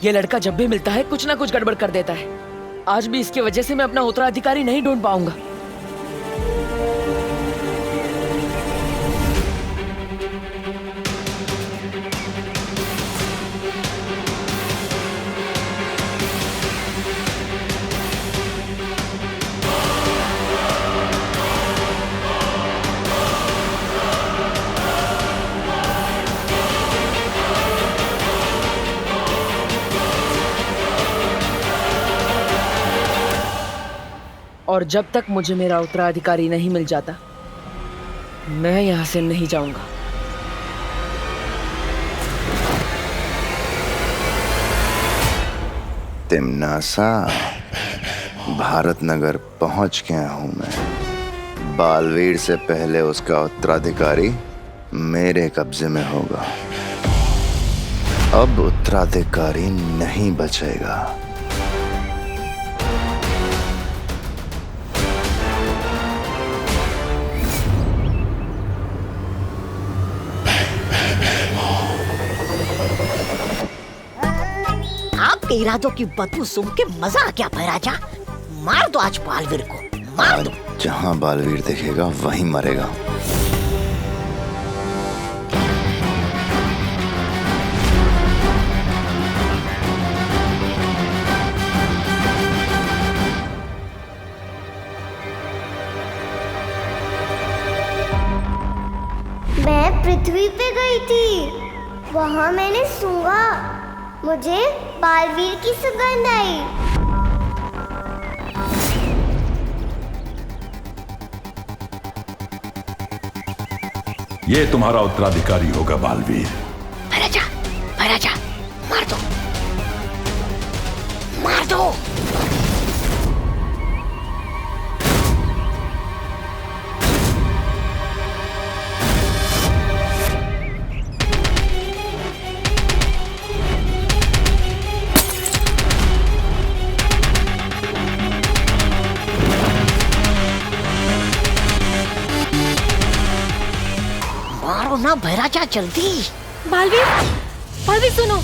ये लड़का जब भी मिलता है कुछ ना कुछ गड़बड़ कर देता है। आज भी इसकी वजह से मैं अपना उत्तराधिकारी नहीं ढूंढ पाऊंगा। और जब तक मुझे मेरा उत्तराधिकारी नहीं मिल जाता, मैं यहां से नहीं जाऊंगा। तिम्नासा, भारत नगर पहुंच गया हूं मैं। बालवीर से पहले उसका उत्तराधिकारी मेरे कब्जे में होगा। अब उत्तराधिकारी नहीं बचेगा। आपके इरादों की बदबू सूंघ के मजा आ गया भैराजा। मार दो आज बालवीर को, मार दो। जहां बालवीर दिखेगा वहीं मरेगा। मैं पृथ्वी पे गई थी, वहाँ मैंने सूंघा, मुझे बालवीर की सुगंध आई। ये तुम्हारा उत्तराधिकारी होगा बालवीर। भैराजा, भैराजा, मार दो, मार दो। मारो ना भैराजा, जल्दी। बालवीर, बालवीर सुनो।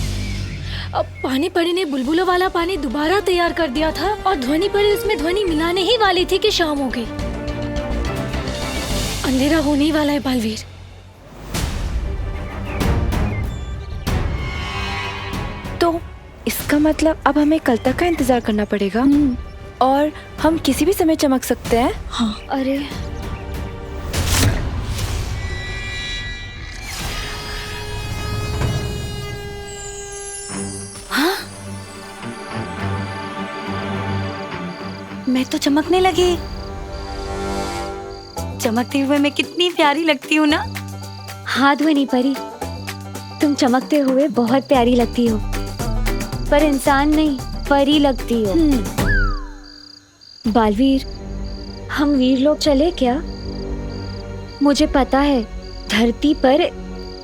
अब पानी परी ने बुलबुलों वाला पानी दोबारा तैयार कर दिया था और ध्वनि परी उसमें ध्वनि मिलाने ही वाली थी कि शाम हो गई। अंधेरा होने ही वाला है बालवीर। तो इसका मतलब अब हमें कल तक का इंतजार करना पड़ेगा और हम किसी भी समय चमक सकते हैं। हाँ। अरे मैं तो चमकने लगी। चमकते हुए मैं कितनी प्यारी लगती हूँ ना। हाँ ध्वनि परी, तुम चमकते हुए बहुत प्यारी लगती हो, पर इंसान नहीं परी लगती हो। बालवीर, हम वीर लोग चले क्या? मुझे पता है धरती पर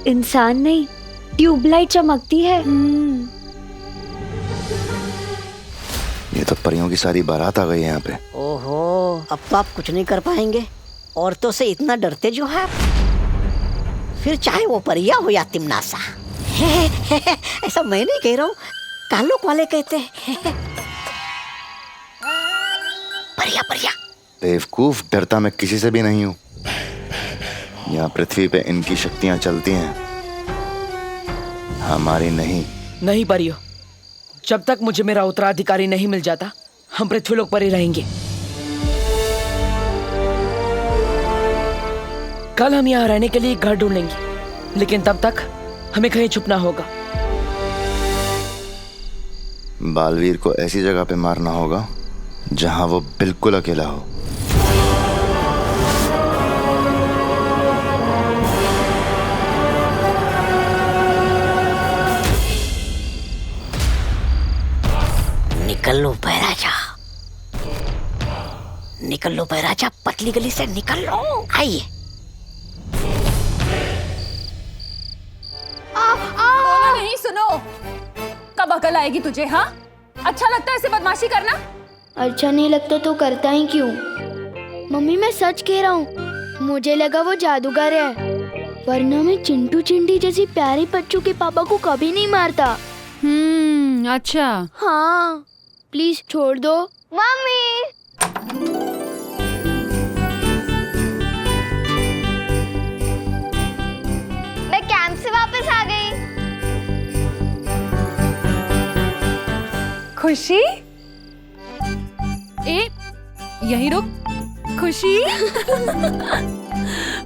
इंसान नहीं ट्यूबलाइट चमकती है। ये तो परियों की सारी बारात आ गई है यहाँ पे। ओहो, अब तो आप कुछ नहीं कर पाएंगे। औरतों से इतना डरते जो है, फिर चाहे वो परिया हो या तिम्नासा। ऐसा मैं नहीं कह रहा हूँ, कालोक वाले कहते हैं। परिया, परिया। बेवकूफ, डरता मैं किसी से भी नहीं हूँ। यहाँ पृथ्वी पे इनकी शक्तियाँ चलती हैं, हमारी नहीं। नहीं परियो, जब तक मुझे मेरा उत्तराधिकारी नहीं मिल जाता, हम पृथ्वीलोक पर ही रहेंगे। कल हम यहाँ रहने के लिए घर ढूंढेंगे, लेकिन तब तक हमें कहीं छुपना होगा। बालवीर को ऐसी जगह पे मारना होगा जहां वो बिल्कुल अकेला हो। निकल लो भैराजा, निकल लो भैराजा, पतली गली से निकल लो। आइए। नहीं, सुनो, कब अकल आएगी तुझे? हाँ, अच्छा लगता है ऐसे बदमाशी करना? अच्छा नहीं लगता तो करता ही क्यों? मम्मी मैं सच कह रहा हूँ, मुझे लगा वो जादूगर है, वरना मैं चिंटू चिंटी जैसी प्यारी बच्चों के पापा को कभी नहीं मारता। अच्छा। हाँ प्लीज छोड़ दो। मम्मी मैं कैंप से वापस आ गई। खुशी, ए यहीं रुक। खुशी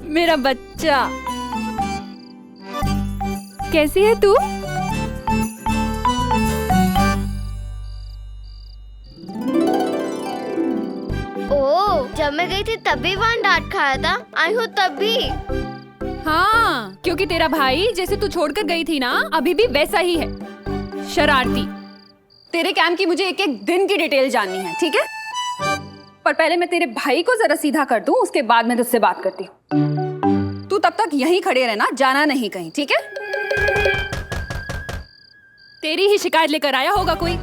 मेरा बच्चा, कैसी है तू? ओह, जब मैं गई थी तब भी वहाँ डांट खाया था, आई हूँ तब भी। हाँ, क्योंकि तेरा भाई जैसे तू छोड़कर गई थी ना, अभी भी वैसा ही है, शरारती। तेरे कैंप की मुझे एक एक दिन की डिटेल जाननी है, ठीक है? पर पहले मैं तेरे भाई को जरा सीधा कर दूं, उसके बाद मैं तुझसे बात करती हूँ। तू तब तक यहीं खड़े रहना, जाना नहीं कहीं, ठीक है? तेरी ही शिकायत लेकर आया होगा कोई।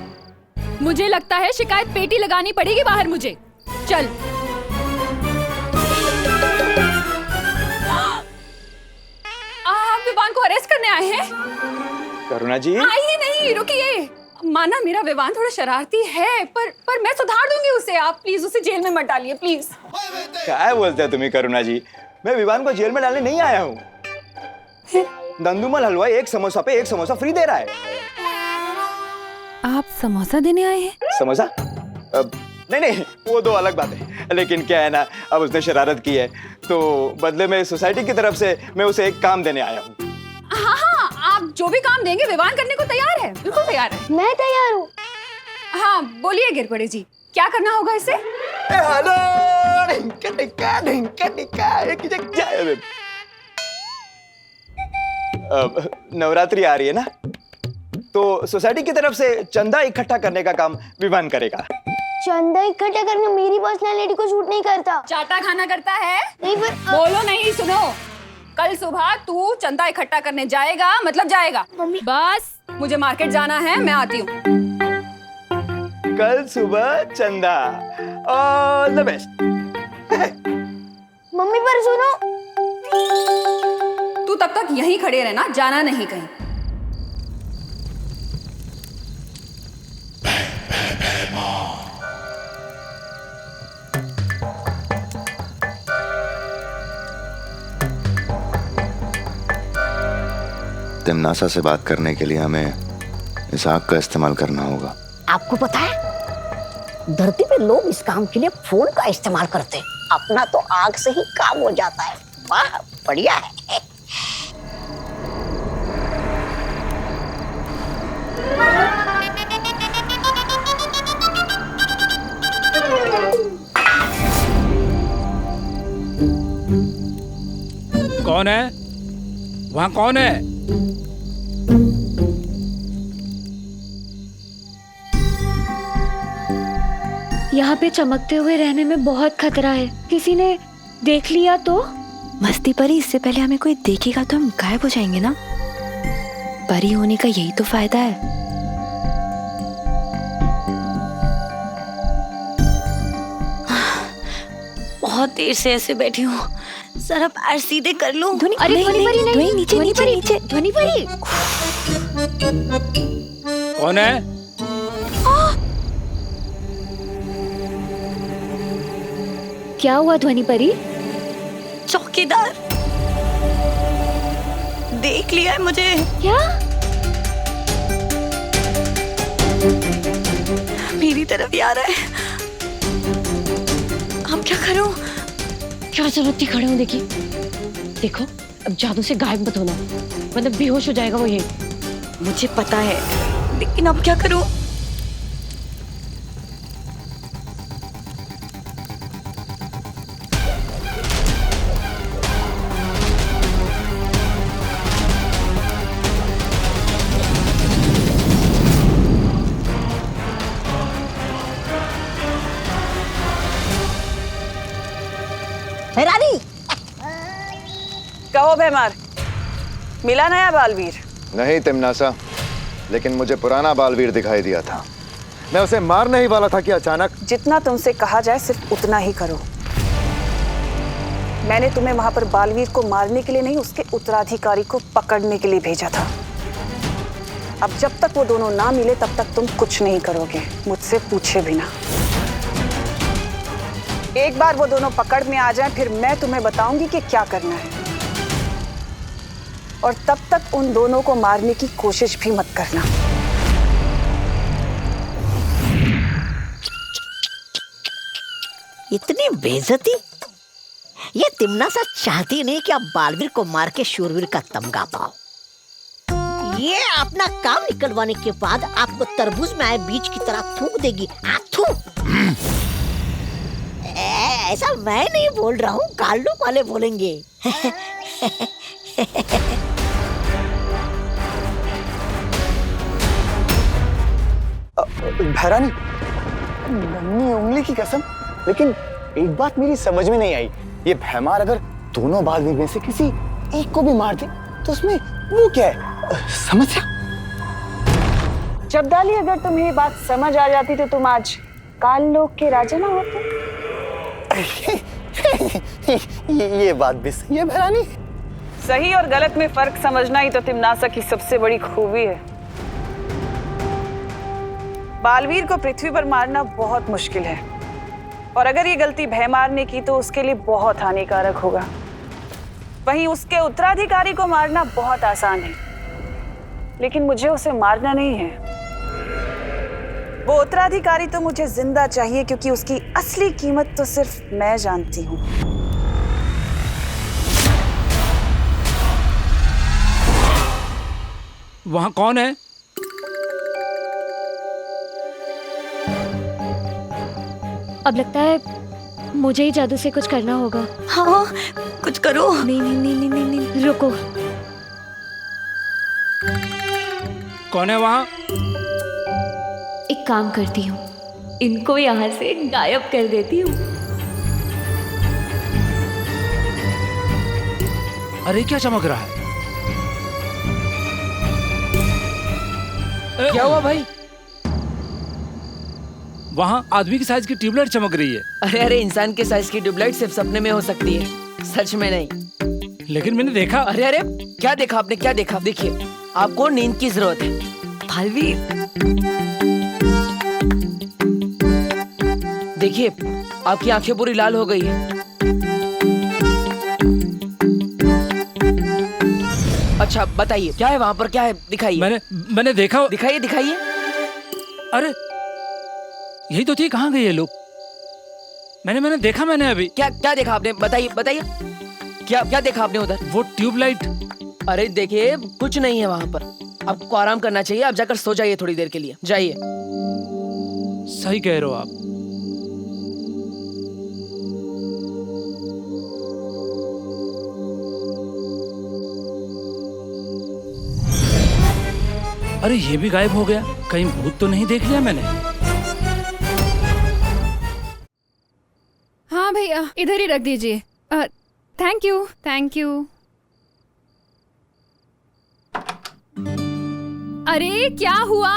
मुझे लगता है शिकायत पेटी लगानी पड़ेगी बाहर मुझे। चल। आप विवान को अरेस्ट करने आए हैं? करुणा जी, आइए नहीं, रुकिए। माना मेरा विवान थोड़ा शरारती है, पर मैं सुधार दूंगी उसे। आप प्लीज उसे जेल में मत डालिए, प्लीज। क्या बोलते हैं तुम्हें करुणा जी? मैं विवान को जेल में डालने नहीं आया हूँ। दंदुमल हलवाई एक समोसा पे एक समोसा फ्री दे रहा है। आप समोसा देने आए हैं? समोसा? नहीं, वो दो अलग बात है। लेकिन क्या है ना, अब उसने शरारत की है तो बदले में सोसाइटी की तरफ से मैं उसे एक काम देने आया हूँ। हाँ, आप जो भी काम देंगे विवान करने को तैयार है, बिल्कुल तैयार है। मैं तैयार हूँ। हाँ बोलिए गिरपड़े जी, क्या करना होगा इसे? नवरात्रि आ रही है ना, तो सोसाइटी की तरफ से चंदा इकट्ठा करने का काम विवान करेगा। चंदा इकट्ठा करना मेरी पर्सनालिटी को शूट नहीं करता। चाटा खाना करता है? नहीं पर बोलो नहीं, सुनो। कल सुबह तू चंदा इकट्ठा करने जाएगा, मतलब जाएगा। मम्मी। बस मुझे मार्केट जाना है, मैं आती हूँ। कल सुबह चंदा, ऑल द बेस्ट। मम्मी पर सुनो। तू तब तक यहीं खड़े रहना, जाना नहीं कहीं। तिमनासा से बात करने के लिए हमें इस आग का इस्तेमाल करना होगा। आपको पता है, धरती पे लोग इस काम के लिए फोन का इस्तेमाल करते हैं। अपना तो आग से ही काम हो जाता है। वाह, बढ़िया है। कौन है वहाँ? कौन है? यहाँ पे चमकते हुए रहने में बहुत खतरा है, किसी ने देख लिया तो? मस्ती परी, इससे पहले हमें कोई देखेगा तो हम गायब हो जाएंगे ना। परी होने का यही तो फायदा है। बहुत देर से ऐसे बैठी हूँ, जरा पैर सीधे कर लूं। अरे ध्वनि परी नहीं, नीचे नीचे नीचे। ध्वनि परी। कौन है? क्या हुआ ध्वनि परी? चौकीदार देख लिया है मुझे। क्या? मेरी तरफ ही आ रहा है। अब क्या करूं? क्या जरूरत थी खड़े होने की? देखो, अब जादू से गायब मत होना, मतलब बेहोश हो जाएगा वो। ये मुझे पता है, लेकिन अब क्या करूं? रानी, कहो भैमार, मिला नया बालवीर? नहीं तिमनासा, लेकिन मुझे पुराना बालवीर दिखाई दिया था। मैं उसे मारने ही वाला था कि अचानक। जितना तुमसे कहा जाए सिर्फ उतना ही करो। मैंने तुम्हें वहां पर बालवीर को मारने के लिए नहीं, उसके उत्तराधिकारी को पकड़ने के लिए भेजा था। अब जब तक वो दोनों ना मिले तब तक तुम कुछ नहीं करोगे, मुझसे पूछे बिना। एक बार वो दोनों पकड़ में आ जाएं, फिर मैं तुम्हें बताऊंगी कि क्या करना है। और तब तक उन दोनों को मारने की कोशिश भी मत करना। इतनी बेइज्जती? ये तिम्नासा चाहती नहीं कि आप बालवीर को मार के शूरवीर का तमगा पाओ। ये अपना काम निकलवाने के बाद आपको तरबूज में आए बीज की तरह थूक देगी। ऐसा मैं नहीं बोल रहा हूँ, काल्डो वाले बोलेंगे। भैरानी, नन्ही उंगली की कसम, लेकिन एक बात मेरी समझ में नहीं आई। ये भैमार अगर दोनों बालवीर में से किसी एक को भी मार दे तो उसमें वो क्या है? समस्या? जब्दाली, अगर तुम्हें ये बात समझ आ जाती तो तुम आज काल लोक के राजा ना होते। ये बात भी सही है भैरानी। सही और गलत में फर्क समझना ही तो तिम्नासा की सबसे बड़ी खूबी है। बालवीर को पृथ्वी पर मारना बहुत मुश्किल है, और अगर ये गलती भैमार ने की तो उसके लिए बहुत हानिकारक होगा। वहीं उसके उत्तराधिकारी को मारना बहुत आसान है, लेकिन मुझे उसे मारना नहीं है। वो उत्तराधिकारी तो मुझे जिंदा चाहिए, क्योंकि उसकी असली कीमत तो सिर्फ मैं जानती हूँ। वहाँ कौन है? अब लगता है मुझे ही जादू से कुछ करना होगा। हाँ, कुछ करो। नहीं नहीं नहीं नहीं नहीं, नहीं। रुको। कौन है वहाँ? एक काम करती हूँ, इनको यहाँ से गायब कर देती हूँ। अरे क्या चमक रहा है? क्या हुआ भाई? वहाँ आदमी की साइज की ट्यूबलाइट चमक रही है। अरे अरे, इंसान के साइज की ट्यूबलाइट सिर्फ सपने में हो सकती है, सच में नहीं। लेकिन मैंने देखा। अरे अरे, क्या देखा आपने? क्या देखा? देखिए, आपको नींद की जरूरत है बालवीर। देखिए, आपकी आंखें पूरी लाल हो गई है। अच्छा बताइए, क्या है वहाँ पर? क्या है? दिखाइए। मैंने देखा। दिखाइए दिखाइए। अरे यही तो थी, कहाँ गए ये लोग? मैंने देखा। मैंने अभी क्या देखा आपने? बताइए बताइए, क्या देखा आपने उधर? वो ट्यूबलाइट। अरे देखिए, कुछ नहीं है वहाँ पर। आपको आराम करना चाहिए, आप जाकर सो जाइए थोड़ी देर के लिए, जाइए। सही कह रहे हो आप। अरे ये भी गायब हो गया, कहीं भूत तो नहीं देख लिया मैंने? हाँ भैया, इधर ही रख दीजिए। Thank you thank you. अरे क्या हुआ?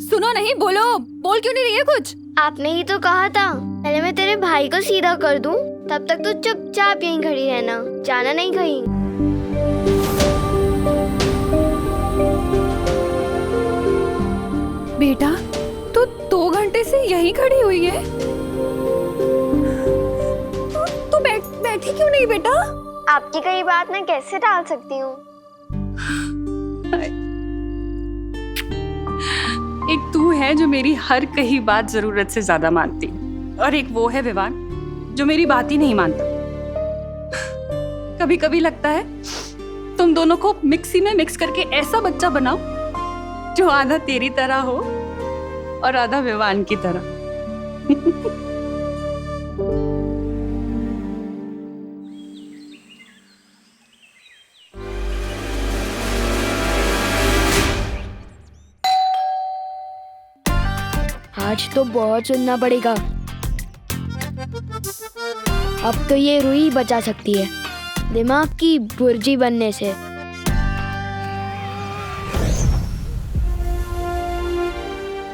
सुनो नहीं, बोल क्यों नहीं रही है कुछ? आपने ही तो कहा था पहले मैं तेरे भाई को सीधा कर दूं, तब तक तो चुपचाप यहीं खड़ी रहना, जाना नहीं कहीं। बेटा, तू 2 घंटे से यहीं खड़ी हुई है। तू बैठी क्यों नहीं बेटा? आपकी कई बात मैं कैसे टाल सकती हूँ? एक तू है जो मेरी हर कही बात जरूरत से ज्यादा मानती, और एक वो है विवान जो मेरी बात ही नहीं मानता। कभी कभी लगता है तुम दोनों को मिक्सी में मिक्स करके ऐसा बच्चा बनाओ जो आधा तेरी तरह हो और आधा विवान की तरह। आज तो बहुत सुनना पड़ेगा। अब तो ये रूही बचा सकती है दिमाग की बुर्जी बनने से।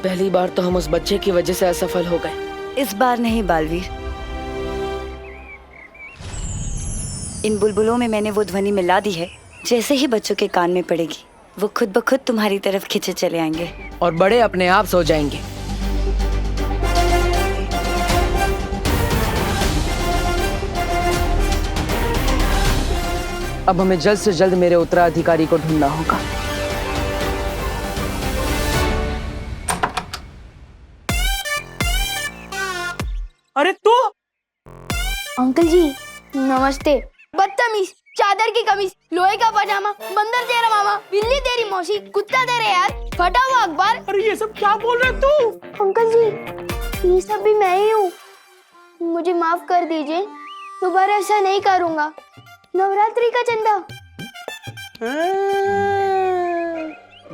पहली बार तो हम उस बच्चे की वजह से असफल हो गए। इस बार नहीं बालवीर, इन बुलबुलों में मैंने वो ध्वनि मिला दी है, जैसे ही बच्चों के कान में पड़ेगी वो खुद ब खुद तुम्हारी तरफ खींचे चले आएंगे। और बड़े अपने आप सो जाएंगे। अब हमें जल्द से जल्द मेरे उत्तराधिकारी को ढूंढना होगा। अरे तू? अंकल जी नमस्ते। बदतमीज, चादर की कमीज, लोहे का पजामा, बंदर तेरा मामा, बिल्ली तेरी मौसी, कुत्ता तेरे यार, फटा हुआ अखबार। अरे ये सब क्या बोल रहे तू? अंकल जी ये सब भी मैं ही हूँ, मुझे माफ कर दीजिए, दोबारा ऐसा नहीं करूँगा। नवरात्रि का चंदा।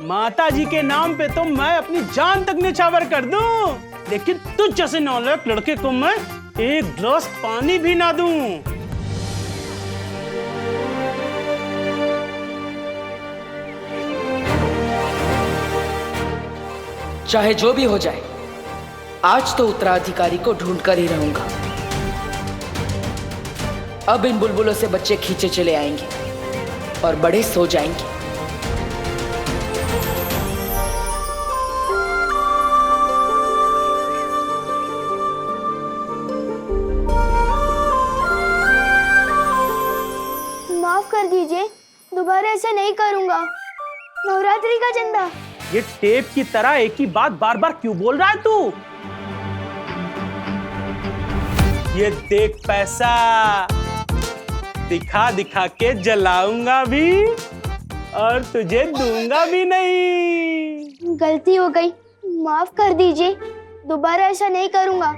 माता जी के नाम पे तो मैं अपनी जान तक निछावर कर दूं, लेकिन तुझ जैसे नालायक लड़के को मैं एक गिलास पानी भी ना दूं। चाहे जो भी हो जाए, आज तो उत्तराधिकारी को ढूंढ कर ही रहूंगा। अब इन बुलबुलों से बच्चे खींचे चले आएंगे और बड़े सो जाएंगे। माफ कर दीजिए, दोबारा ऐसा नहीं करूँगा। नवरात्रि का चंदा। ये टेप की तरह एक ही बात बार बार क्यों बोल रहा है तू? ये देख पैसा, दिखा दिखा के जलाऊंगा भी और तुझे दूंगा भी नहीं। गलती हो गई, माफ कर दीजिए, दोबारा ऐसा नहीं करूँगा।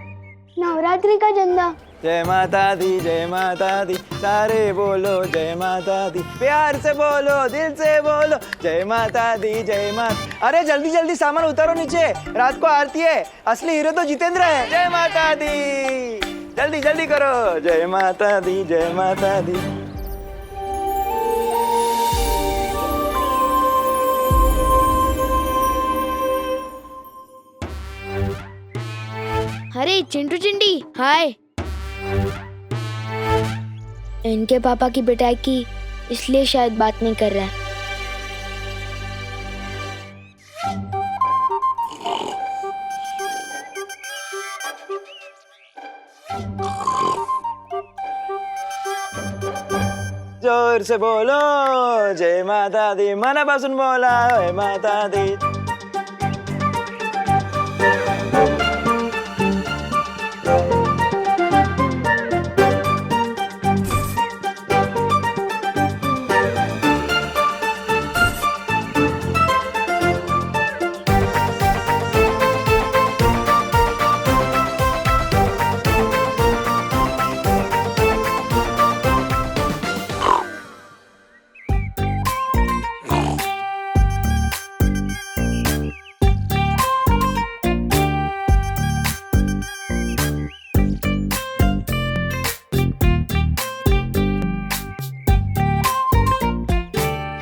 नवरात्रि का चंदा। जय माता दी, सारे बोलो जय माता दी, प्यार से बोलो, दिल से बोलो जय माता दी, जय माता। अरे जल्दी जल्दी सामान उतारो नीचे, रात को आरती है, असली हीरो तो जितेंद्र है। जय माता दी, जल्दी जल्दी करो, जय माता दी, जय माता दी। अरे चिंटू चिंडी, हाय। इनके पापा की पिटाई की, इसलिए शायद बात नहीं कर रहे हैं। जोर से बोलो जय माता दी, मनापासून बोला जय माता दी।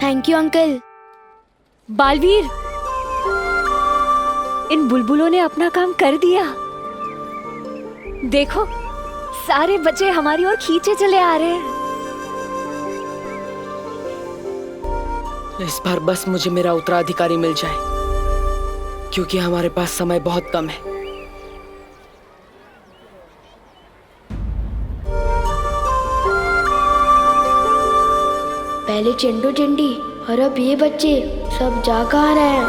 Thank you uncle. बालवीर, इन बुलबुलों ने अपना काम कर दिया। देखो, सारे बच्चे हमारी ओर खींचे चले आ रहे हैं। इस बार बस मुझे मेरा उत्तराधिकारी मिल जाए, क्योंकि हमारे पास समय बहुत कम है। पहले चिंटू चिंडी और अब ये बच्चे सब जा कहाँ रहे हैं?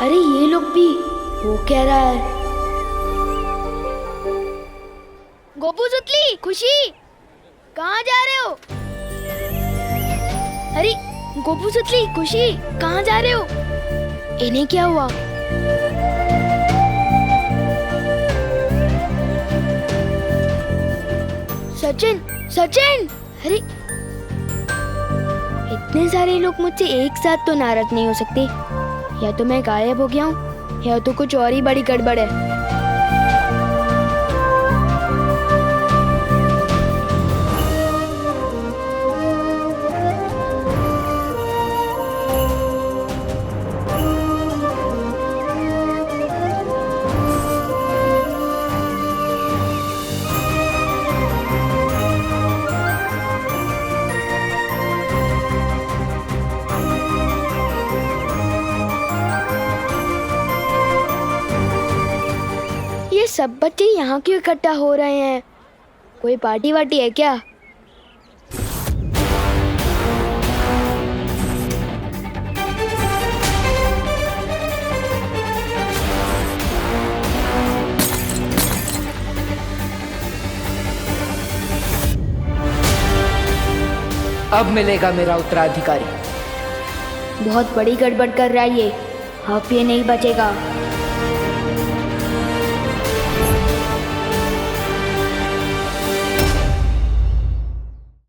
अरे ये लोग भी, वो कह रहा है। गोपू सुतली, खुशी, कहाँ जा रहे हो? अरे गोपू सुतली, खुशी, कहाँ जा रहे हो? इन्हें क्या हुआ? सचिन, सचिन, अरे इतने सारे लोग मुझसे एक साथ तो नाराज नहीं हो सकते। या तो मैं गायब हो गया हूँ, या तो कुछ और ही बड़ी गड़बड़ है। सब बच्चे यहाँ क्यों इकट्ठा हो रहे हैं? कोई पार्टी वार्टी है क्या? अब मिलेगा मेरा उत्तराधिकारी। बहुत बड़ी गड़बड़ कर रहा है ये, अब ये नहीं बचेगा।